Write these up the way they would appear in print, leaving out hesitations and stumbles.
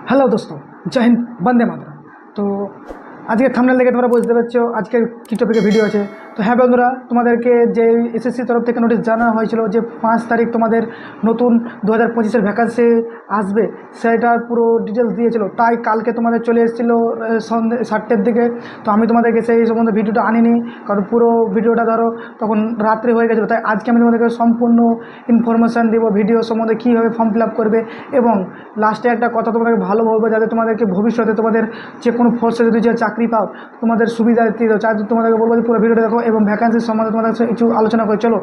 Hello দোস্ত, জয় হিন্দ, বন্দে মাতরম। তো আজকে থাম্বনেল দেখে তোমরা বুঝতে পারছো আজকে কী টপিকে ভিডিও আছে। তো হ্যাঁ বন্ধুরা, তোমাদেরকে যে এসএসসি তরফ থেকে নোটিশ জানানো হয়েছিল যে 5 তারিখ তোমাদের নতুন 2025-এর ভ্যাকান্সি আসবে, সেটার পুরো ডিটেলস দিয়েছিল। তাই কালকে তোমাদের চলে এসেছিলো সন্ধ্যে 7টের দিকে। তো আমি তোমাদেরকে সেই সম্বন্ধে ভিডিওটা আনিনি, কারণ পুরো ভিডিওটা ধরো তখন রাত্রে হয়ে গেছিলো। তাই আজকে আমি তোমাদেরকে সম্পূর্ণ ইনফরমেশান দেবো ভিডিও সম্বন্ধে, কীভাবে ফর্ম ফিল আপ করবে। এবং লাস্টে একটা কথা তোমাদেরকে ভালো বলবো, যাতে তোমাদেরকে ভবিষ্যতে তোমাদের যে কোনো ফোর্সে যদি যে চাকরি পাও তোমাদের সুবিধা দিতে চাই, তোমাদেরকে বলবো যে পুরো ভিডিওটা দেখো এবং ভ্যাকান্সির সম্বন্ধে তোমাদের সাথে কিছু আলোচনা করে। চলো,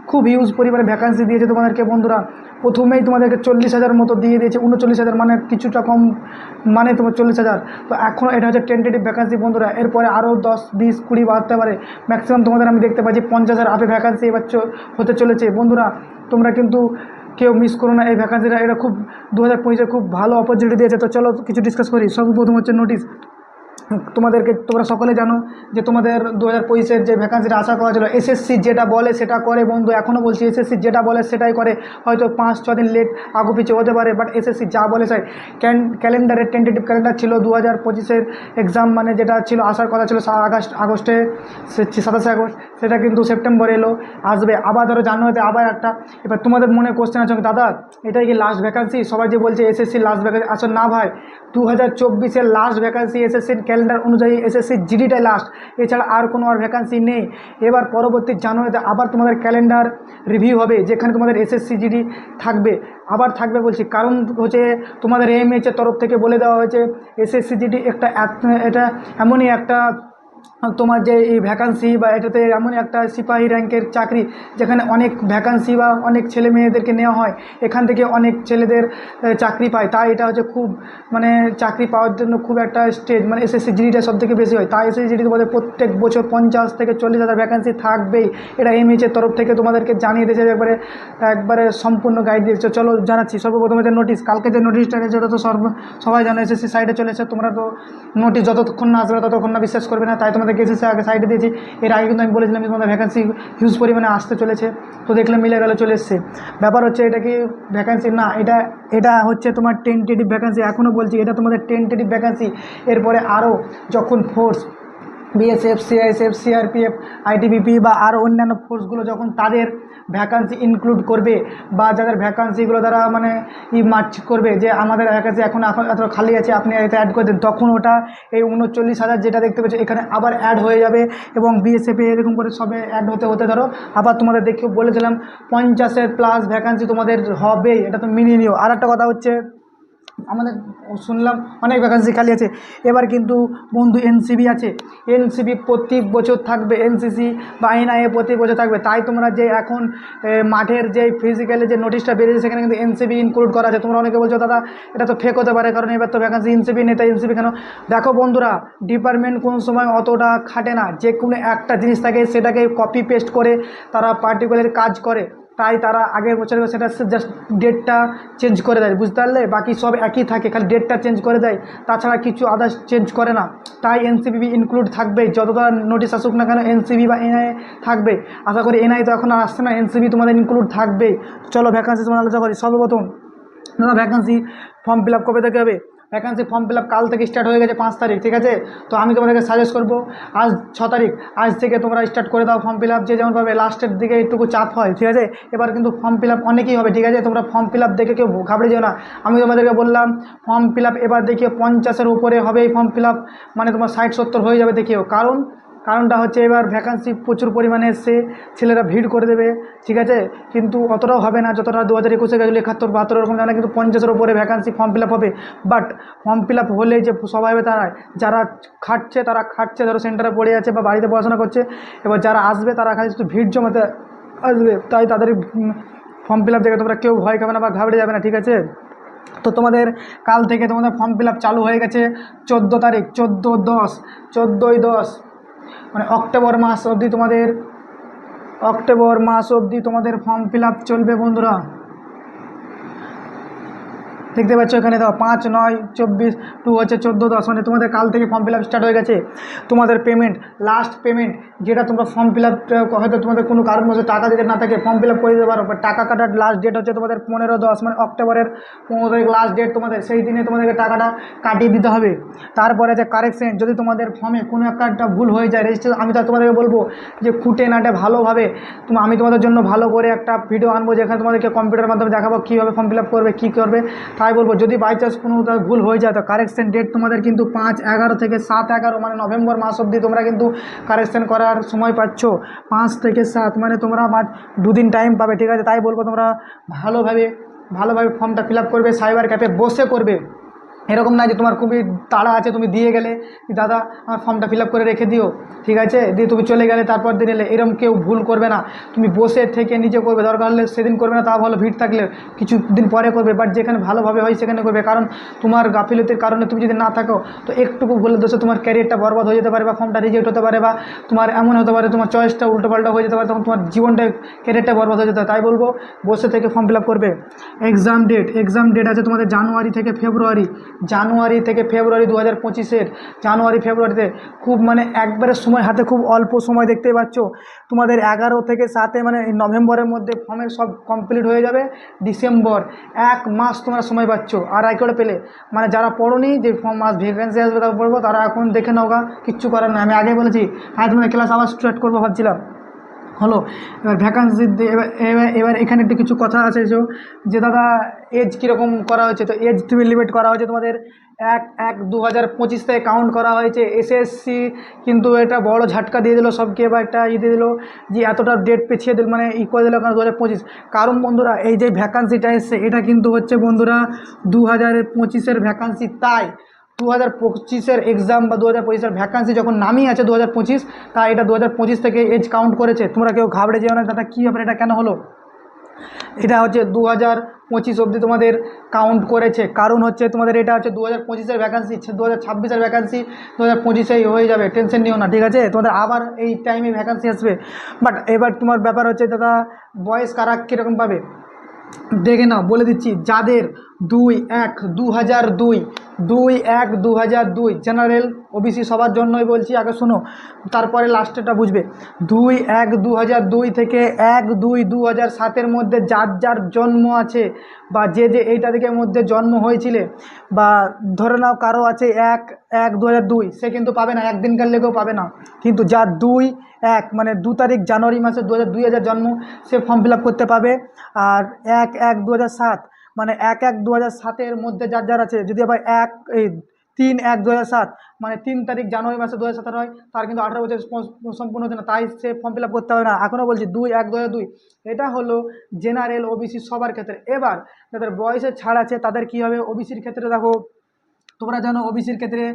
খুব হিউজ পরিমাণে ভ্যাকান্সি দিয়েছে তোমাদেরকে বন্ধুরা। প্রথমেই তোমাদেরকে 40,000 মতো দিয়ে দিয়েছে, 39,000 মানে কিছুটা কম, মানে তোমার 40,000। তো এখনও এটা হচ্ছে টেন্টেটিভ ভ্যাকান্সি বন্ধুরা, এরপরে আরও 10, 20, 20 বাড়তে পারে। ম্যাক্সিমাম তোমাদের আমি দেখতে পাচ্ছি 50,000 আপে ভ্যাকান্সি এবার হতে চলেছে বন্ধুরা। তোমরা কিন্তু কেউ মিস করো না এই ভ্যাকান্সিটা, এটা খুব 2025-এ খুব ভালো অপরচুনিটি দিয়েছে। তো চলো কিছু ডিসকাস করি। সর্বপ্রথম হচ্ছে নোটিশ। তোমরা সকলে জানো যে তোমাদের 2025-এর যে ভ্যাকান্সিটা আশা করা ছিল, এসএসসি যেটা বলে সেটা করে বন্ধু। এখনও বলছি, এসএসসি যেটা বলে সেটাই করে। হয়তো 5-6 দিন লেট আগু পিছু হতে পারে, বাট এসএসসি যা বলে চাই। ক্যালেন্ডারের টেন্টেটিভ ক্যালেন্ডার ছিল 2025-এর এক্সাম, মানে যেটা ছিল আসার কথা ছিল আগস্টে 27 আগস্ট, সেটা কিন্তু সেপ্টেম্বরে এলো, আসবে আবার ধরো জানুয়ারিতে আবার একটা। এবার তোমাদের মনে কোশ্চেন আছে, দাদা এটাই কি লাস্ট ভ্যাকান্সি? সবাই যে বলছে এসএসসি লাস্ট ভ্যাকান্সি, আসলে না ভাই, 2024-এর লাস্ট ভ্যাকান্সি এসএসসির ক্যালেন্ডার অনুযায়ী এসএসসির জিডিটাই লাস্ট, এছাড়া আর কোনো ভ্যাকান্সি নেই। এবার পরবর্তী জানুয়ারিতে আবার তোমাদের ক্যালেন্ডার রিভিউ হবে, যেখানে তোমাদের এসএসসি জিডি থাকবে, আবার থাকবে বলছি। কারণ হচ্ছে তোমাদের এমএইচের তরফ থেকে বলে দেওয়া হয়েছে এসএসসি জিডি এটা এমনই একটা তোমার যে এই ভ্যাকান্সি, বা এটাতে এমনই একটা সিপাহী র্যাঙ্কের চাকরি, যেখানে অনেক ভ্যাকান্সি বা অনেক ছেলে মেয়েদেরকে নেওয়া হয়, এখান থেকে অনেক ছেলেদের চাকরি পায়। তাই এটা হচ্ছে খুব, মানে চাকরি পাওয়ার জন্য খুব একটা স্টেজ, মানে এসএসসি জিডিটা সব থেকে বেশি হয়। তাই এসএসসি জিডিতে বলে প্রত্যেক বছর 50 থেকে 40,000 ভ্যাকান্সি থাকবেই। এটা এমএইচের তরফ থেকে তোমাদেরকে জানিয়ে দিয়েছে, একবারে সম্পূর্ণ গাইড দিয়েছে। চলো জানাচ্ছি। সর্বপ্রথমে যে নোটিশ, কালকে যে নোটিশটা গেছে ওটা তো সবাই জানো, এসএসসি সাইডে চলেছে। তোমরা তো নোটিশ যতক্ষণ না আসবে ততক্ষণ না বিশ্বাস করবে না, তাই তোমাদের এসএসসি আগে সাইডে দিয়েছি। এর আগে কিন্তু আমি বলেছিলাম যে তোমাদের ভ্যাকান্সি হিউজ পরিমাণে আসতে চলেছে, তো দেখলে মিলে গেল, চলে এসছে। ব্যাপার হচ্ছে এটা কি ভ্যাকান্সি না, এটা হচ্ছে তোমার টেন্টেটিভ ভ্যাকান্সি। এখনও বলছি এটা তোমাদের টেন্টেটিভ ভ্যাকান্সি। এরপরে আরও যখন force, BSF, CISF, CRPF, ITBP বা আরও অন্যান্য ফোর্সগুলো যখন তাদের ভ্যাকান্সি ইনক্লুড করবে, বা যাদের ভ্যাকান্সিগুলো তারা মানে মার্চ করবে যে আমাদের ভ্যাকান্সি এখন এত খালি আছে, আপনি এতে অ্যাড করে দেন, তখন ওটা এই 39,000 যেটা দেখতে পাচ্ছি এখানে আবার অ্যাড হয়ে যাবে। এবং বিএসএফে এরকম করে সবে অ্যাড হতে হতে ধরো আবার তোমাদের দেখেও বলেছিলাম 50-এর প্লাস ভ্যাকান্সি তোমাদের হবেই, এটা তো মিলিয়ে নিও। আর একটা কথা হচ্ছে, আমাদের শুনলাম অনেক ভ্যাকান্সি খালি আছে, এবার কিন্তু বন্ধু এনসিবি আছে, এনসিবি প্রতি বছর থাকবে, এনসিসি বা এনআইএ প্রতি বছর থাকবে। তাই তোমরা যে এখন মাঠের যে ফিজিক্যালি যে নোটিশটা বেরিয়েছে সেখানে কিন্তু এনসিবি ইনক্লুড করা আছে। তোমরা অনেকে বলছো দাদা এটা তো ফেক হতে পারে, কারণ এবার তো ভ্যাকান্সি এনসিবি নেই, তাই এনসিবি কেন? দেখো বন্ধুরা, ডিপার্টমেন্ট কোনো সময় অতটা খাটে না, যে কোনো একটা জিনিস থাকে সেটাকে কপি পেস্ট করে তারা পার্টিকুলার কাজ করে। তাই তারা আগের বছরে সেটা জাস্ট ডেটটা চেঞ্জ করে দেয়, বুঝতে পারলে? বাকি সব একই থাকে, খালি ডেটটা চেঞ্জ করে দেয়, তাছাড়া কিছু আদার্স চেঞ্জ করে না। তাই এনসিবি ইনক্লুড থাকবে, যতটা নোটিশ আসুক না কেন এনসিবি বা এনআই থাকবে। আশা করি এনআই তো এখন আর আসছে না, এনসিবি তোমাদের ইনক্লুড থাকবেই। চলো ভ্যাকান্সি তোমার আলোচনা করি। সর্বপ্রথম দাদা ভ্যাকান্সি ফর্ম ফিল আপ কবে থেকে হবে? ভ্যাকান্সি ফর্ম ফিল আপ কাল থেকে স্টার্ট হয়ে গেছে, 5 তারিখ, ঠিক আছে? তো আমি তোমাদেরকে সাজেস্ট করবো আজ 6 তারিখ, আজ থেকে তোমরা স্টার্ট করে দাও ফর্ম ফিল আপ। যে যেমন পাবে, লাস্টের দিকে একটু চাপ হয়, ঠিক আছে? এবার কিন্তু ফর্ম ফিল আপ অনেকেই হবে, ঠিক আছে? তোমরা ফর্ম ফিল আপ দেখে কেউ ঘাবড়ে যেও না। আমি তোমাদেরকে বললাম ফর্ম ফিল আপ এবার দেখিও 50-এর উপরে হবে এই ফর্ম ফিল আপ, মানে তোমার 60-70 হয়ে যাবে দেখিও। কারণটা হচ্ছে এবার ভ্যাকান্সি প্রচুর পরিমাণে এসছে, ছেলেরা ভিড় করে দেবে, ঠিক আছে? কিন্তু অতটাও হবে না যতটা 2021-এ গেছিলো 71, 72 এরকম জানা, কিন্তু 50-এর উপরে ভ্যাকান্সি ফর্ম ফিল আপ হবে। বাট ফর্ম ফিল আপ হলে যে সবাই হবে তারা যারা খাটছে, ধরো সেন্টারে পড়ে আছে বা বাড়িতে পড়াশোনা করছে, এবার যারা আসবে তারা খালি শুধু ভিড় জমাতে আসবে। তাই তাদের ফর্ম ফিল আপ দেখে তোমরা কেউ ভয় খাবে না বা ঘাবড়ে যাবে না, ঠিক আছে? তো তোমাদের কাল থেকে তোমাদের ফর্ম ফিল আপ চালু হয়ে গেছে। 14 তারিখ, 14/10, 14/10 মানে অক্টোবর মাস অব্দি তোমাদের ফর্ম ফিল আপ চলবে বন্ধুরা। দেখতে পাচ্ছ এখানে দাও 5/9/24 টু হচ্ছে 14/10, মানে তোমাদের কাল থেকে ফর্ম ফিল আপ স্টার্ট হয়ে গেছে। তোমাদের পেমেন্ট, লাস্ট পেমেন্ট যেটা তোমরা ফর্ম ফিল আপ, হয়তো তোমাদের কোনো কারণবশত টাকা যদি না থাকে ফর্ম ফিল আপ করে দিতে পারো, বাট টাকা কাটার লাস্ট ডেট হচ্ছে তোমাদের 15/10, মানে অক্টোবরের 15 তারিখ লাস্ট ডেট তোমাদের। সেই দিনে তোমাদেরকে টাকাটা কাটিয়ে দিতে হবে। তারপরে যে কারেকশন, যদি তোমাদের ফর্মে কোনো একটা ভুল হয়ে যায় রেজিস্ট্রেশন, আমি তো তোমাদেরকে বলবো যে খুঁটে নাটে ভালোভাবে আমি তোমাদের জন্য ভালো করে একটা ভিডিও আনবো, যেখানে তোমাদেরকে কম্পিউটারের মাধ্যমে দেখাবো কীভাবে ফর্ম ফিল আপ করবে, কী করবে। তাই বলবো যদি বাই চান্স কোনো ভুল হয়ে যায় তো কারেকশন ডেট তোমাদের কিন্তু 5/11 থেকে 7/11, মানে নভেম্বর মাস অবধি তোমরা কিন্তু কারেকশন করার সময় পাচ্ছ। 5 থেকে 7 মানে তোমরা 2 দিন টাইম পাবে, ঠিক আছে। তাই বলবো তোমরা ভালোভাবে ভালোভাবে ফর্মটা ফিল আপ করবে, সাইবার ক্যাফে বসে করবে। এরকম না যে তোমার খুবই তাড়া আছে, তুমি দিয়ে গেলে দাদা আমার ফর্মটা ফিল আপ করে রেখে দিও, ঠিক আছে, দিয়ে তুমি চলে গেলে তারপর দিন এলে, এরকম কেউ ভুল করবে না। তুমি বসে থেকে নিজে করবে, দরকার হলে সেদিন করবে না, তা ভালো ভিড় থাকলে কিছু দিন পরে করবে, বাট যেখানে ভালোভাবে হয় সেখানে করবে। কারণ তোমার গাফিলতির কারণে তুমি যদি না থাকো তো একটুকু ভুলের দোষে তোমার ক্যারিয়ারটা বরবাদ হয়ে যেতে পারে, বা ফর্মটা রিজেক্ট হতে পারে, বা তোমার এমন হতে পারে তোমার চয়েসটা উল্টোপাল্টা হয়ে যেতে পারে, তখন তোমার জীবনটা, ক্যারিয়ারটা বরবাদ হয়ে যেতে পারে। তাই বলবো বসে থেকে ফর্ম ফিল আপ করবে। এক্সাম ডেট আছে তোমাদের জানুয়ারি থেকে ফেব্রুয়ারি, 2025-এর জানুয়ারি ফেব্রুয়ারিতে। খুব মানে একবারে সময় হাতে, খুব অল্প সময়, দেখতেই পাচ্ছ তোমাদের 11 থেকে 7 মানে এই নভেম্বরের মধ্যে ফর্মের সব কমপ্লিট হয়ে যাবে। ডিসেম্বর 1 মাস তোমরা সময় পাচ্ছ। আর আই করে পেলে মানে যারা পড়োনি, যে ফর্ম মাস ভ্যাকেন্সি আসবে তারপর পড়বো, তারা এখন দেখে নাও গা, কিচ্ছু করার না। আমি আগে বলেছি তোমাদের ক্লাস আবার স্টার্ট করবো ভাবছিলাম, হলো। এবার ভ্যাকান্সি, এবার এবার এবার এখানে একটু কিছু কথা আছে যে দাদা এজ কীরকম করা হয়েছে, তো এজ তুমি লিমিট করা হয়েছে তোমাদের 1/1/2025 থেকে কাউন্ট করা হয়েছে। এসএসসি কিন্তু এটা বড় ঝাটকা দিয়ে দিল সবকে, বা একটা দিয়ে দিল যে এতটা ডেট পিছিয়ে দিল, মানে করে দিল কারণ 2025। কারণ বন্ধুরা এই যে ভ্যাকান্সিটা এসছে এটা কিন্তু হচ্ছে বন্ধুরা 2025-এর ভ্যাকান্সি। তাই 2025-এর এক্সাম বা 2025-এর ভ্যাকান্সি যখন নামই আছে 2025, তাই এটা 2025 থেকে এজ কাউন্ট করেছে। তোমরা কেউ ঘাবড়ে যেও না দাদা কী ব্যাপার, এটা কেন হলো। এটা হচ্ছে 2025 অবধি তোমাদের কাউন্ট করেছে, কারণ হচ্ছে তোমাদের এটা হচ্ছে 2025-এর ভ্যাকান্সি, 2026-এর ভ্যাকান্সি 2025-এই হয়ে যাবে, টেনশন নিও না, ঠিক আছে। তোমাদের আবার এই টাইমে ভ্যাকান্সি আসবে। বাট এবার তোমার ব্যাপার হচ্ছে দাদা বয়স কারা কীরকম পাবে দেখে নাও, বলে দিচ্ছি। যাদের 2/1/2002, 2/1/2002 জেনারেল ওবিসি সবার জন্যই বলছি, আগে শোনো তারপরে লাস্টেটা বুঝবে। 2/1/2002 থেকে 1/2/2007-এর মধ্যে যার যার জন্ম আছে, বা যে এই তারিখের মধ্যে জন্ম হয়েছিলে, বা ধরে নাও কারো আছে 1/1/2002, সে কিন্তু পাবে না, একদিনকার লেগেও পাবে না। কিন্তু যার 2/1 মানে 2 তারিখ জানুয়ারি মাসে 2002 জন্ম, সে ফর্ম ফিল আপ করতে পাবে। আর 1/1/2007 মানে 1/1/2007-এর মধ্যে যার যার আছে, যদি আবার 3/1/2007 মানে 3 তারিখ জানুয়ারি মাসে 2017 হয়, তার কিন্তু 18 বছর সম্পূর্ণ হচ্ছে না, তাই সে ফর্ম ফিল আপ করতে হবে না। এখনও বলছি 2/1/2002, এটা হলো জেনারেল ওবিসি সবার ক্ষেত্রে। এবার যাদের বয়সের ছাড় আছে তাদের কী হবে, ওবিসির ক্ষেত্রে দেখো তোমরা জানো ওবিসির ক্ষেত্রে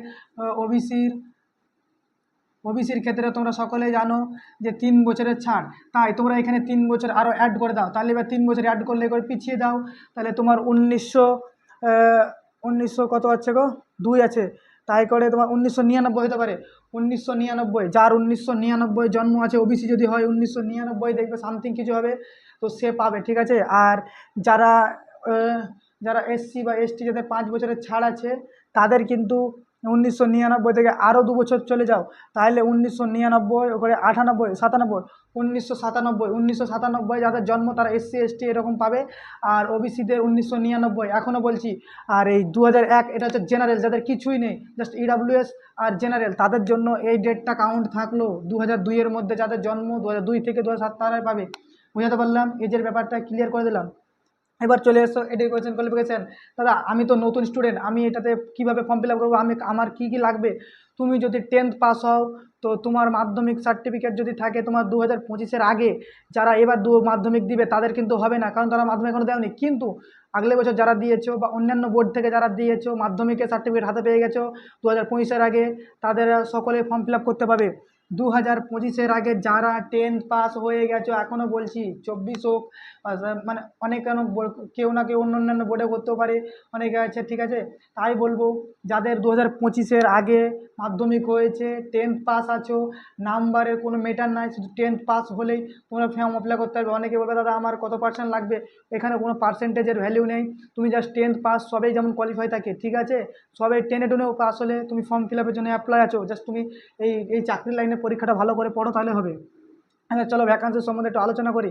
ওবিসির ক্ষেত্রে তোমরা সকলেই জানো যে 3 বছরের ছাড়। তাই তোমরা এখানে 3 বছর আরও অ্যাড করে দাও, তাহলে এবার 3 বছর অ্যাড করলে করে পিছিয়ে দাও, তাহলে তোমার 1900 কত আছে গো, 2 আছে, তাই করে তোমার 1999 হতে পারে। 1999, যার 1999 জন্ম আছে ওবিসি যদি হয়, 1999 দেখবে সামথিং কিছু হবে, তো সে পাবে, ঠিক আছে। আর যারা যারা এসসি বা এসটি, যাদের 5 বছরের ছাড় আছে, তাদের কিন্তু 1999 থেকে আরও 2 বছর চলে যাও, তাহলে 1999 ওখানে 98, 97, 1997 যাদের জন্ম তারা এসসি এসটি এরকম পাবে। আর ওবিসিদের 1999, এখনও বলছি। আর এই 2001 এটা হচ্ছে জেনারেল, যাদের কিছুই নেই, জাস্ট ইডাব্লিউএস আর জেনারেল, তাদের জন্য এই ডেটটা কাউন্ট থাকলো। 2002-এর মধ্যে যাদের জন্ম 2002 থেকে 2007 তারাই পাবে। বুঝাতে পারলাম, এজের ব্যাপারটা ক্লিয়ার করে দিলাম। এবার চলে এসো এডুকেশন কোয়ালিফিকেশান। দাদা আমি তো নতুন স্টুডেন্ট, আমি এটাতে কীভাবে ফর্ম ফিল আপ করবো, আমার কী কী লাগবে। তুমি যদি 10th পাস হও, তো তোমার মাধ্যমিক সার্টিফিকেট যদি থাকে তোমার 2025-এর আগে, যারা এবার মাধ্যমিক দিবে তাদের কিন্তু হবে না, কারণ তারা মাধ্যমিক এখনো দেয়নি। কিন্তু আগলে বছর যারা দিয়েছো, বা অন্যান্য বোর্ড থেকে যারা দিয়েছো, মাধ্যমিকের সার্টিফিকেট হাতে পেয়ে গেছো 2025-এর আগে, তাদের সকলে ফর্ম ফিল আপ করতে পারবে। 2025-এর আগে যারা 10th পাস হয়ে গেছো, এখনও বলছি 24 হোক মানে অনেকে কেউ না কেউ অন্যান্য বোর্ডে করতেও পারে, অনেকে আছে, ঠিক আছে। তাই বলবো যাদের 2025-এর আগে মাধ্যমিক হয়েছে, 10th পাস আছো, নাম্বারের কোনো মেটার নাই, শুধু 10th পাস হলেই তোমরা ফর্ম অ্যাপ্লাই করতে পারবে। অনেকে বলবে দাদা আমার কত পার্সেন্ট লাগবে, এখানে কোনো পার্সেন্টেজের ভ্যালু নেই, তুমি জাস্ট 10th পাস সবাই যেমন কোয়ালিফাই থাকে, ঠিক আছে। সবাই 10-এ পাস হলে তুমি ফর্ম ফিল আপের জন্য অ্যাপ্লাই আছো, জাস্ট তুমি এই চাকরির লাইনে পরীক্ষাটা ভালো করে পড়ো, তাহলে হবে। হ্যাঁ, চলো ভ্যাকান্সি সম্বন্ধে একটু আলোচনা করি।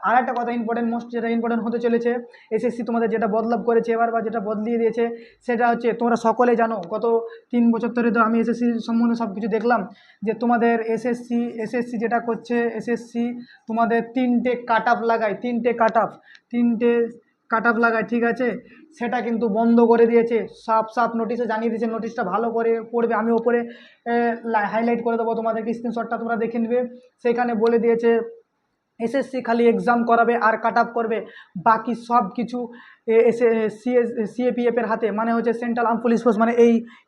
আর একটা কথা ইম্পর্টেন্ট, মোস্ট যেটা ইম্পর্টেন্ট হতে চলেছে, এসএসসি তোমাদের যেটা বদলাভ করেছে এবার, বা যেটা বদলিয়ে দিয়েছে, সেটা হচ্ছে তোমরা সকলে জানো গত 3 বছর ধরে তো আমি এসএসসি সম্বন্ধে সব কিছু দেখলাম, যে তোমাদের এসএসসি যেটা করছে, এসএসসি তোমাদের 3টে কাট অফ লাগায়, 3টে কাট অফ লাগায়, ঠিক আছে। সেটা কিন্তু বন্ধ করে দিয়েছে, সাফ নোটিশে জানিয়ে দিয়েছে। নোটিশটা ভালো করে পড়বে, আমি ওপরে হাইলাইট করে দেবো তোমাদেরকে, স্ক্রিনশটটা তোমরা দেখে নেবে। সেখানে বলে দিয়েছে এসএসসি খালি এক্সাম করাবে আর কাট অফ করবে, বাকি সব কিছু সিএপিএফের হাতে, মানে হচ্ছে সেন্ট্রাল আর্ম পুলিশ ফোর্স, মানে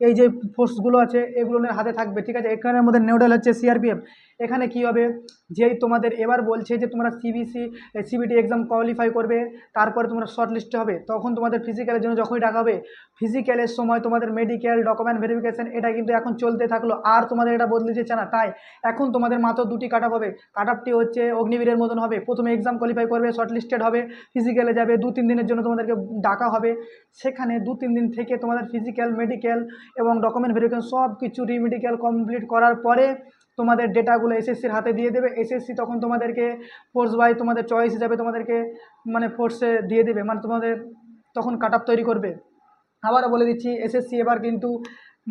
এই যে ফোর্সগুলো আছে এগুলোর হাতে থাকবে, ঠিক আছে। এখানের মধ্যে নিউডেল হচ্ছে সিআরপিএফ। এখানে কি হবে, যেই তোমাদের এবার বলছে যে তোমরা সিবিটি এক্সাম কোয়ালিফাই করবে, তারপরে তোমরা শর্ট লিস্টে হবে, তখন তোমাদের ফিজিক্যালের জন্য যখনই ডাকা হবে, ফিজিক্যালের সময় তোমাদের মেডিকেল ডকুমেন্ট ভেরিফিকেশান এটা কিন্তু এখন চলতে থাকলো, আর তোমাদের এটা বদলে দিচ্ছে না। তাই এখন তোমাদের মাত্র 2টি কাট অফ হবে। কাট অফটি হচ্ছে অগ্নিবীরের মতন হবে, প্রথমে এক্সাম কোয়ালিফাই করবে, শর্ট লিস্টেড হবে, ফিজিক্যালে যাবে, 2-3 দিনের জন্য তোমাদেরকে ডাকা হবে। সেখানে 2-3 দিন থেকে তোমাদের ফিজিক্যাল, মেডিকেল এবং ডকুমেন্ট ভেরিফিকেশন সব কিছু রিমেডিক্যাল কমপ্লিট করার পরে তোমাদের ডেটাগুলো এসএসসির হাতে দিয়ে দেবে। এসএসসি তখন তোমাদেরকে ফোর্স বাই তোমাদের চয়েস হিসাবে তোমাদেরকে মানে ফোর্সে দিয়ে দেবে, মানে তোমাদের তখন কাট অফ তৈরি করবে। আবারও বলে দিচ্ছি, এসএসসি এবার কিন্তু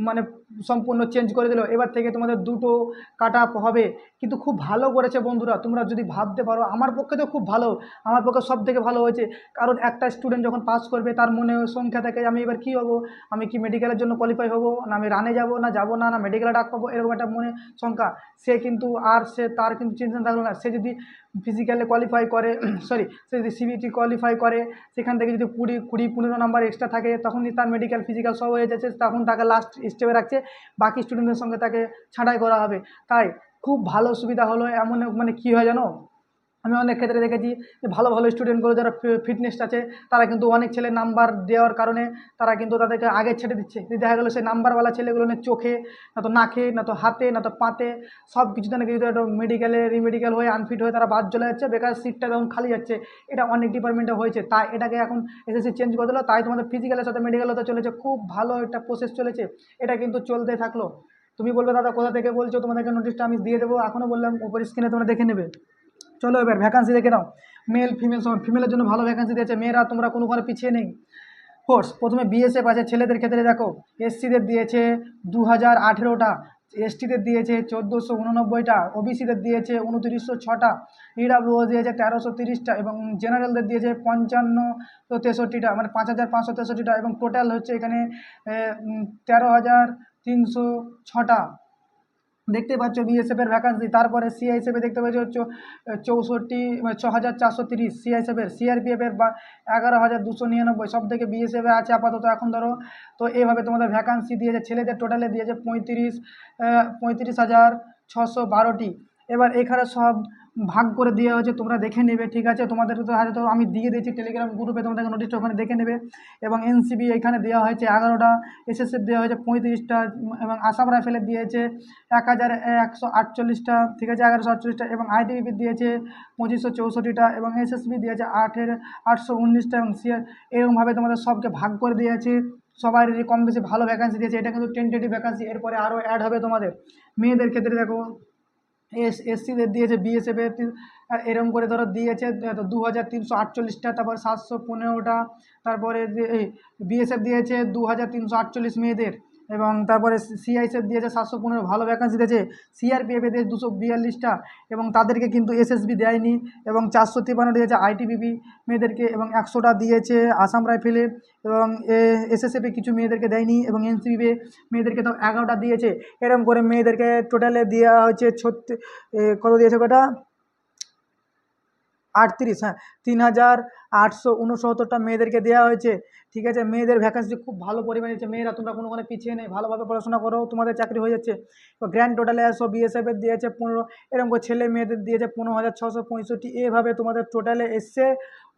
মানে সম্পূর্ণ চেঞ্জ করে দিল, এবার থেকে তোমাদের 2টো কাট অফ হবে। কিন্তু খুব ভালো করেছে বন্ধুরা, তোমরা যদি ভাবতে পারো, আমার পক্ষে তো খুব ভালো, আমার পক্ষে সব থেকে ভালো হয়েছে। কারণ একটা স্টুডেন্ট যখন পাস করবে তার মনে সংখ্যা থাকে, আমি এবার কী হবো, আমি কি মেডিকেলের জন্য কোয়ালিফাই হবো, না আমি রানে যাব না মেডিকেলে ডাক পাবো, এরকম একটা মনে সংখ্যা। সে কিন্তু আর তার কিন্তু টেনশন থাকলো না। সে যদি ফিজিক্যালে কোয়ালিফাই করে, সে যদি সিবিটি কোয়ালিফাই করে, সেখান থেকে যদি 20-15 নাম্বার এক্সট্রা থাকে, তখনই তার মেডিকেল ফিজিক্যাল সব হয়ে যাচ্ছে, তখন তাকে লাস্ট স্টেপে রাখছে, বাকি স্টুডেন্টদের সঙ্গে তাকে ছাঁটাই করা হবে। তাই খুব ভালো সুবিধা হলো। এমন মানে কী হয় জানো, আমি অনেক ক্ষেত্রে দেখেছি যে ভালো ভালো স্টুডেন্টগুলো যারা ফিটনেস আছে, তারা কিন্তু অনেক ছেলে নাম্বার দেওয়ার কারণে তারা কিন্তু তাদেরকে আগে ছেড়ে দিচ্ছে। দেখা গেলো সেই নাম্বারওয়ালা ছেলেগুলো চোখে, না তো নাকে, না তো হাতে, না তো পাতে, সব কিছুতে নাকি যদি একটা রিমেডিকেল হয়ে আনফিট হয়ে তারা বাদ চলে যাচ্ছে, বেকার সিটটা তখন খালি যাচ্ছে। এটা অনেক ডিপার্টমেন্টে হয়েছে, তাই এটাকে এখন এসএসসি চেঞ্জ করে দিল। তাই তোমাদের ফিজিক্যালের সাথে মেডিকেল হতে চলেছে, খুব ভালো একটা প্রসেস চলেছে, এটা কিন্তু চলতে থাকলো। তুমি বলবে দাদা কোথা থেকে বলছো, তোমাদেরকে নোটিশটা আমি দিয়ে দেবো, এখনও বললাম ওপর স্ক্রিনে তোমরা দেখে নেবে। চলো এবার ভ্যাকান্সি দেখে নাও। মেল ফিমেল সমান, ফিমেলের জন্য ভালো ভ্যাকান্সি দিয়েছে, মেয়েরা তোমরা কোনো পিছিয়ে নেই। ফোর্স প্রথমে বিএসএফ আছে, ছেলেদের ক্ষেত্রে দেখো এসসিদের দিয়েছে 2018টা, এসটিদের দিয়েছে 1489টা, ওবিসিদের দিয়েছে 2906টা, ইডাব্লিউও দিয়েছে 1330টা, এবং জেনারেলদের দিয়েছে 5563টা, মানে 5563টা, এবং টোটাল হচ্ছে এখানে 13,306টা। দেখতে পাচ্ছ বিএসএফের ভ্যাকান্সি। তারপরে সিআইএসএফে দেখতে পাচ্ছ 64,430 সিআইএসএফের, সিআরপিএফের 11,299, সব থেকে বিএসএফে আছে আপাতত এখন ধরো। তো এইভাবে তোমাদের ভ্যাকান্সি দিয়েছে, ছেলেদের টোটালে দিয়েছে 35,612টি। এবার এখানে সব ভাগ করে দেওয়া হয়েছে, তোমরা দেখে নেবে, ঠিক আছে। তোমাদের তো হয়তো আমি দিয়ে দিয়েছি টেলিগ্রাম গ্রুপে, তোমাদেরকে নোটিশটা ওখানে দেখে নেবে। এবং এনসিবি এখানে দেওয়া হয়েছে 11টা, এসএসএফ দেওয়া হয়েছে 35টা, এবং আসাম রাইফেলের দিয়েছে 1148টা, ঠিক আছে, 1148টা, এবং আইটিবিপি দিয়েছে 2564টা, এবং এসএসবি দিয়েছে 819টা, এবং সিআর, এরকমভাবে তোমাদের সবকে ভাগ করে দিয়েছে। সবারই কম বেশি ভালো ভ্যাকান্সি দিয়েছে। এটা কিন্তু টেন্টেটিভ ভ্যাকান্সি, এরপরে আরও অ্যাড হবে তোমাদের। মেয়েদের ক্ষেত্রে দেখো এসসিদের দিয়েছে বিএসএফের এরকম করে ধরো দিয়েছে 2348টা, তারপর 715টা, তারপরে বিএসএফ দিয়েছে 2348 মেয়েদের, এবং তারপরে সিআইএসএফ দিয়েছে 715, ভালো ভ্যাকান্সি দিয়েছে। সিআরপিএফে দিয়েছে 242টা, এবং তাদেরকে কিন্তু এসএসবি দেয়নি, এবং 453 দিয়েছে আইটিবিপি মেয়েদেরকে, এবং 100টা দিয়েছে আসাম রাইফেলে, এবং এসএসএফে কিছু মেয়েদেরকে দেয়নি, এবং এনসিবিতে মেয়েদেরকে তো 11টা দিয়েছে। এরকম করে মেয়েদেরকে টোটালে দেওয়া হচ্ছে কত দিয়েছে কটা, 38, হ্যাঁ, 869টা মেয়েদেরকে দেওয়া হয়েছে। ঠিক আছে, মেয়েদের ভ্যাকান্সি খুব ভালো পরিমাণে আছে। মেয়েরা তোমরা কোনোখানে পিছিয়ে নেই, ভালোভাবে পড়াশোনা করো, তোমাদের চাকরি হয়ে যাচ্ছে। তো গ্র্যান্ড টোটালে আসো, বিএসএফের দিয়েছে 15, এরকম করে ছেলে মেয়েদের দিয়েছে 15,665। এভাবে তোমাদের টোটালে এসছে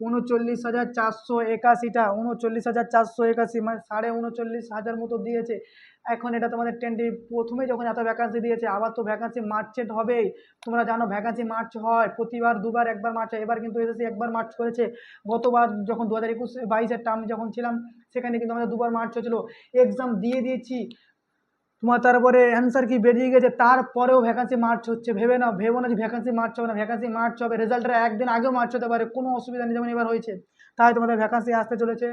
39,481টা, 39,481, মানে 39,500 মতো দিয়েছে। এখন এটা তোমাদের টেন্টি প্রথমে যখন এত ভ্যাকান্সি দিয়েছে, আবার তো ভ্যাকান্সি মার্চেন্ট হবেই। তোমরা জানো ভ্যাকান্সি মার্চ হয় প্রতিবার, দুবার, একবার মার্চ হয়। এবার কিন্তু এসএসসি একবার মার্চ করেছে। গতবার যখন 2021-22-এর টার্ম যখন ছিলাম, সেখানে কিন্তু আমাদের দুবার মার্চ হয়েছিল। এক্সাম দিয়ে দিয়েছি তোমার, তারপরে অ্যান্সার কি বেরিয়ে গেছে, তারপরেও ভ্যাকান্সি মার্চ হচ্ছে। ভেবো না যে ভ্যাকান্সি মার্চ হবে না, ভ্যাকান্সি মার্চ হবে। রেজাল্টের একদিন আগেও মার্চ হতে পারে, কোনো অসুবিধা নেই, যেমন এবার হয়েছে। তাই তোমাদের ভ্যাকান্সি আসতে চলেছে।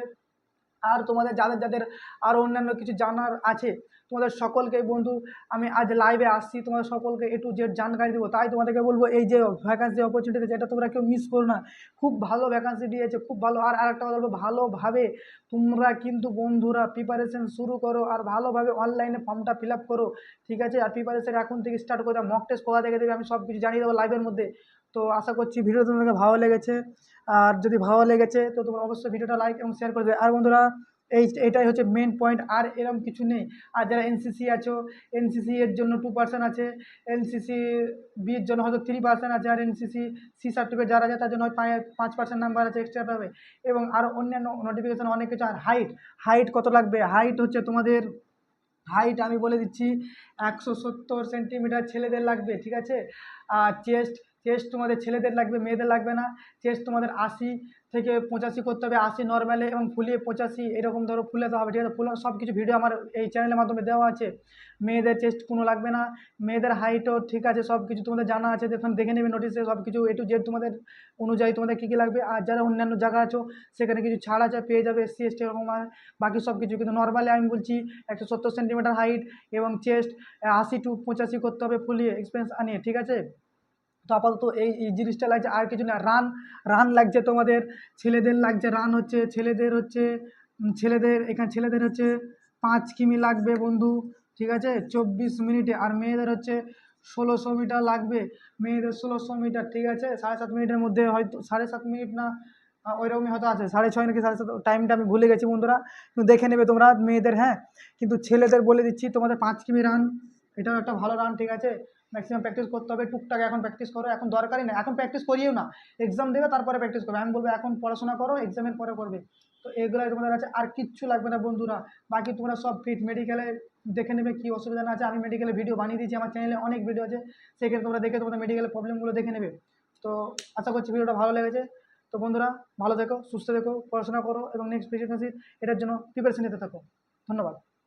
আর তোমাদের যাদের যাদের আরও অন্যান্য কিছু জানার আছে, তোমাদের সকলকে বন্ধু আমি আজ লাইভে আসছি, তোমাদের সকলকে A to Z জানকারি দেবো। তাই তোমাদেরকে বলবো এই যে ভ্যাকান্সি অপরচুনিটি, যেটা তোমরা কেউ মিস করো না। খুব ভালো ভ্যাকান্সি দিয়েছে, খুব ভালো। আর আরেকটা কথা বলবো, ভালোভাবে তোমরা কিন্তু বন্ধুরা প্রিপারেশন শুরু করো, আর ভালোভাবে অনলাইনে ফর্মটা ফিল আপ করো। ঠিক আছে, আর প্রিপারেশন এখন থেকে স্টার্ট করে দাও। মক টেস্ট কোথা থেকে দেবে আমি সব কিছু জানিয়ে দেবো লাইভের মধ্যে। তো আশা করছি ভিডিওটা তোমাদেরকে ভালো লেগেছে। আর যদি ভালো লেগেছে তো তোমরা অবশ্যই ভিডিওটা লাইক এবং শেয়ার করে দেবে। আর বন্ধুরা, এটাই হচ্ছে মেন পয়েন্ট, আর এরকম কিছু নেই। আর যারা এনসিসি আছো, এনসিসি এর জন্য 2% আছে, এনসিসি বির জন্য হয়তো 3% আছে, আর এনসিসি সি সার্টিফিকেট যারা আছে তার জন্য 5% নাম্বার আছে, এক্সট্রা পাবে। এবং আরও অন্যান্য নোটিফিকেশান অনেক কিছু। আর হাইট কত লাগবে, হাইট হচ্ছে তোমাদের, হাইট আমি বলে দিচ্ছি, 170 সেন্টিমিটার ছেলেদের লাগবে। ঠিক আছে, আর চেস্ট তোমাদের ছেলেদের লাগবে, মেয়েদের লাগবে না। চেস্ট তোমাদের 80 থেকে 85 করতে হবে, 80 নর্মালে, এবং ফুলিয়ে 85, এরকম ধরো ফুলাতে হবে। ঠিক আছে, ফুল সব কিছু ভিডিও আমার এই চ্যানেলের মাধ্যমে দেওয়া আছে। মেয়েদের চেস্ট কোনো লাগবে না, মেয়েদের হাইটও ঠিক আছে, সব কিছু তোমাদের জানা আছে, দেখুন দেখে নেবে নোটিশে সব কিছু A to Z তোমাদের অনুযায়ী তোমাদের কী কী লাগবে। আর যারা অন্যান্য জায়গা আছো সেখানে কিছু ছাড় আছে, পেয়ে যাবে SC ST এরকম। আর বাকি সব কিছু কিন্তু নর্মালি আমি বলছি 170 সেন্টিমিটার হাইট, এবং চেস্ট 80 to 85 করতে হবে ফুলিয়ে, এক্সপিরিয়েন্স আনিয়ে। ঠিক আছে, তো আপাতত এই জিনিসটা লাগছে, আর কিছু না। রান লাগছে তোমাদের, ছেলেদের লাগছে রান, হচ্ছে ছেলেদের এখানে ছেলেদের হচ্ছে 5 কিমি লাগবে বন্ধু। ঠিক আছে, 24 মিনিটে। আর মেয়েদের হচ্ছে 1600 মিটার লাগবে, মেয়েদের 1600 মিটার। ঠিক আছে, 7.5 মিনিটের মধ্যে, হয়তো 7.5 মিনিট না, ওইরকমই হয়তো আছে, 6:30 নাকি 7:30, টাইমটা আমি ভুলে গেছি বন্ধুরা, কিন্তু দেখে নেবে তোমরা মেয়েদের। হ্যাঁ, কিন্তু ছেলেদের বলে দিচ্ছি, তোমাদের 5 কিমি রান, এটাও একটা ভালো রান। ঠিক আছে, ম্যাক্সিমাম প্র্যাকটিস করতে হবে, টুকটাক এখন প্র্যাকটিস করো, এখন দরকারই না, এখন প্র্যাকটিস করিও না, এক্সাম দেবে তারপরে প্র্যাকটিস করবে। আমি বলবো এখন পড়াশোনা করো, এক্সামের পরে করবে। তো এগুলাই তোমাদের কাছে, আর কিচ্ছু লাগবে না বন্ধুরা। বাকি তোমরা সব ফিট, মেডিকেলে দেখে নেবে কী অসুবিধা না আছে। আমি মেডিকেলে ভিডিও বানিয়ে দিয়েছি, আমার চ্যানেলে অনেক ভিডিও আছে, সেখানে তোমরা দেখে তোমাদের মেডিকেলের প্রবলেমগুলো দেখে নেবে। তো আশা করছি ভিডিওটা ভালো লেগেছে। তো বন্ধুরা, ভালো থেকো, সুস্থ থেকো, পড়াশোনা করো, এবং নেক্সট প্রেগনেন্সি এটার জন্য প্রিপারেশন নিতে থাকো। ধন্যবাদ।